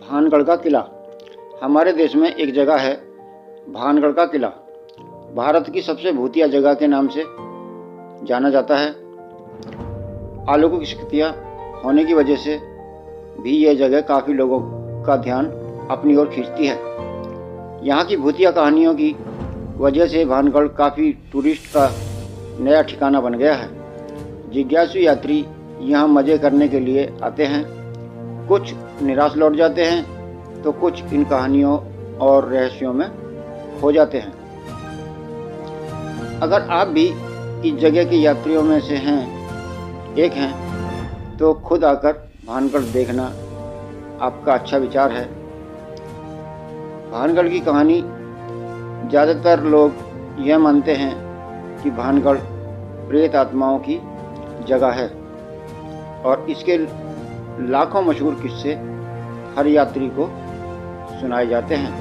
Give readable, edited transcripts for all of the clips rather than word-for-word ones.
भानगढ़ का किला। हमारे देश में एक जगह है भानगढ़ का किला। भारत की सबसे भूतिया जगह के नाम से जाना जाता है। अलौकिक शक्तियाँ होने की वजह से भी यह जगह काफ़ी लोगों का ध्यान अपनी ओर खींचती है। यहाँ की भूतिया कहानियों की वजह से भानगढ़ काफ़ी टूरिस्ट का नया ठिकाना बन गया है। जिज्ञासु यात्री यहाँ मज़े करने के लिए आते हैं। कुछ निराश लौट जाते हैं तो कुछ इन कहानियों और रहस्यों में खो जाते हैं। अगर आप भी इस जगह के यात्रियों में से एक हैं तो खुद आकर भानगढ़ देखना आपका अच्छा विचार है। भानगढ़ की कहानी ज़्यादातर लोग यह मानते हैं कि भानगढ़ प्रेत आत्माओं की जगह है और इसके लाखों मशहूर किस्से हर यात्री को सुनाए जाते हैं।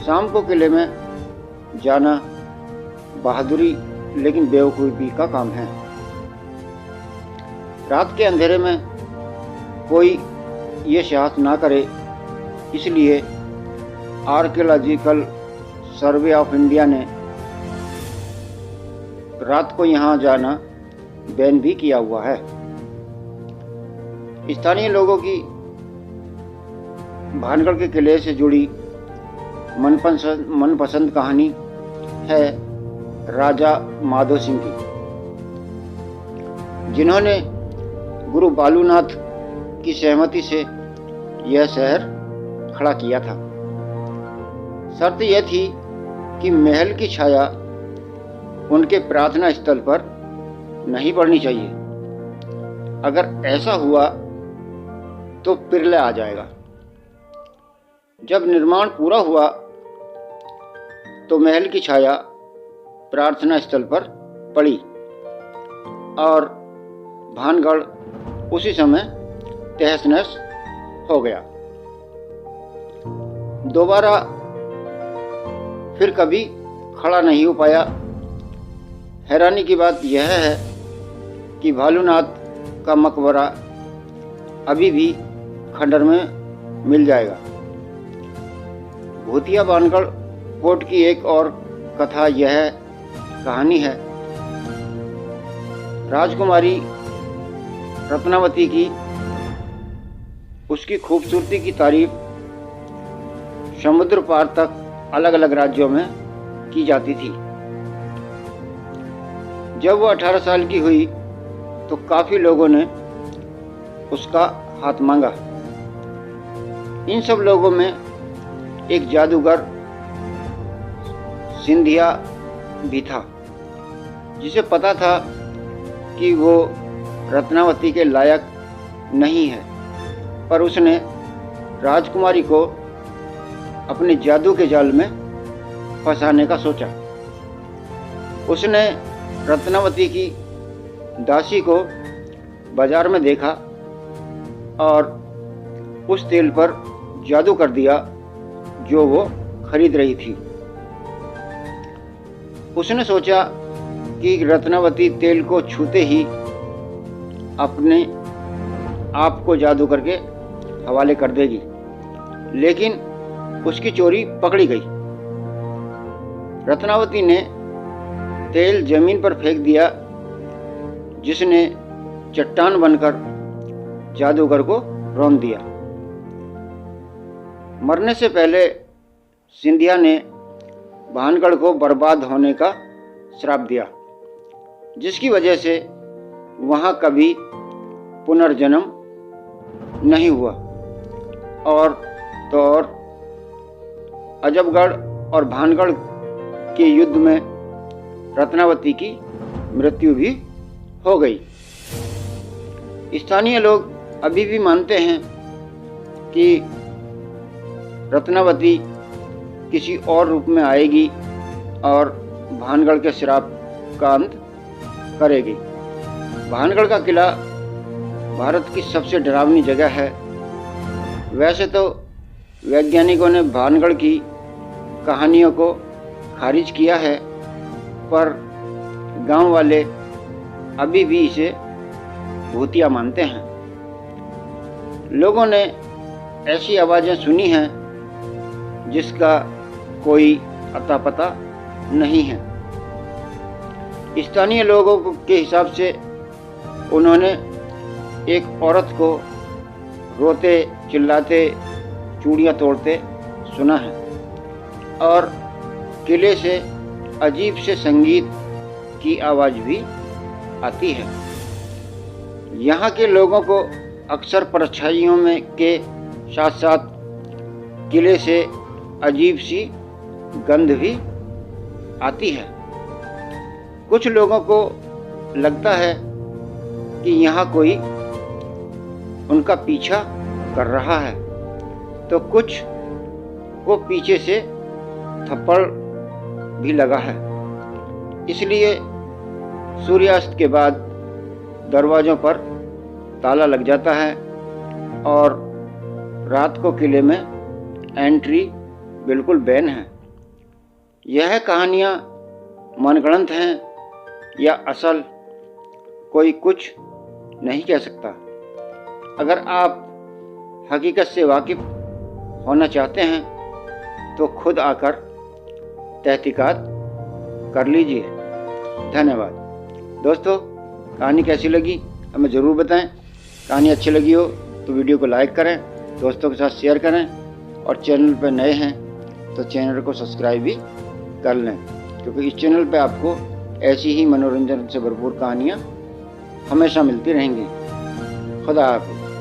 शाम को किले में जाना बहादुरी लेकिन बेवकूफ़ी का काम है। रात के अंधेरे में कोई ये साहस ना करे, इसलिए आर्कियोलॉजिकल सर्वे ऑफ इंडिया ने रात को यहाँ जाना बैन भी किया हुआ है। स्थानीय लोगों की भानगढ़ के किले से जुड़ी मनपसंद कहानी है राजा माधो सिंह की, जिन्होंने गुरु बालूनाथ की सहमति से यह शहर खड़ा किया था। शर्त यह थी कि महल की छाया उनके प्रार्थना स्थल पर नहीं पड़नी चाहिए। अगर ऐसा हुआ तो प्रलय आ जाएगा। जब निर्माण पूरा हुआ तो महल की छाया प्रार्थना स्थल पर पड़ी और भानगढ़ उसी समय तहस नहस हो गया। दोबारा फिर कभी खड़ा नहीं हो पाया। हैरानी की बात यह है कि भालूनाथ का मकबरा अभी भी खंडर में मिल जाएगा। भूतिया भानगढ़ फोर्ट की एक और कथा यह कहानी है राजकुमारी रत्नावती की। उसकी खूबसूरती की तारीफ समुद्र पार तक अलग अलग राज्यों में की जाती थी। जब वह 18 साल की हुई तो काफ़ी लोगों ने उसका हाथ मांगा। इन सब लोगों में एक जादूगर सिंधिया भी था, जिसे पता था कि वो रत्नावती के लायक नहीं है, पर उसने राजकुमारी को अपने जादू के जाल में फंसाने का सोचा। उसने रत्नावती की दासी को बाजार में देखा और उस तेल पर जादू कर दिया जो वो खरीद रही थी। उसने सोचा कि रत्नावती तेल को छूते ही अपने आप को जादू करके हवाले कर देगी, लेकिन उसकी चोरी पकड़ी गई। रत्नावती ने तेल जमीन पर फेंक दिया, जिसने चट्टान बनकर जादूगर को रौंद दिया। मरने से पहले सिंधिया ने भानगढ़ को बर्बाद होने का श्राप दिया, जिसकी वजह से वहाँ कभी पुनर्जन्म नहीं हुआ। और अजबगढ़ और भानगढ़ के युद्ध में रत्नावती की मृत्यु भी हो गई। स्थानीय लोग अभी भी मानते हैं कि रत्नावती किसी और रूप में आएगी और भानगढ़ के श्राप का अंत करेगी। भानगढ़ का किला भारत की सबसे डरावनी जगह है। वैसे तो वैज्ञानिकों ने भानगढ़ की कहानियों को खारिज किया है, पर गांव वाले अभी भी इसे भूतिया मानते हैं। लोगों ने ऐसी आवाज़ें सुनी हैं जिसका कोई अता पता नहीं है। स्थानीय लोगों के हिसाब से उन्होंने एक औरत को रोते चिल्लाते चूड़ियाँ तोड़ते सुना है और किले से अजीब से संगीत की आवाज़ भी आती है। यहाँ के लोगों को अक्सर परछाइयों में के साथ साथ किले से अजीब सी गंध भी आती है। कुछ लोगों को लगता है कि यहाँ कोई उनका पीछा कर रहा है, तो कुछ को पीछे से थप्पड़ भी लगा है। इसलिए सूर्यास्त के बाद दरवाज़ों पर ताला लग जाता है और रात को किले में एंट्री बिल्कुल बैन है। यह कहानियाँ मनगढ़ंत हैं या असल, कोई कुछ नहीं कह सकता। अगर आप हकीकत से वाकिफ़ होना चाहते हैं तो खुद आकर तहकीकात कर लीजिए। धन्यवाद दोस्तों। कहानी कैसी लगी हमें ज़रूर बताएं। कहानी अच्छी लगी हो तो वीडियो को लाइक करें, दोस्तों के साथ शेयर करें और चैनल पर नए हैं तो चैनल को सब्सक्राइब भी कर लें, क्योंकि इस चैनल पे आपको ऐसी ही मनोरंजन से भरपूर कहानियाँ हमेशा मिलती रहेंगी। खुदा हाफ़िज़।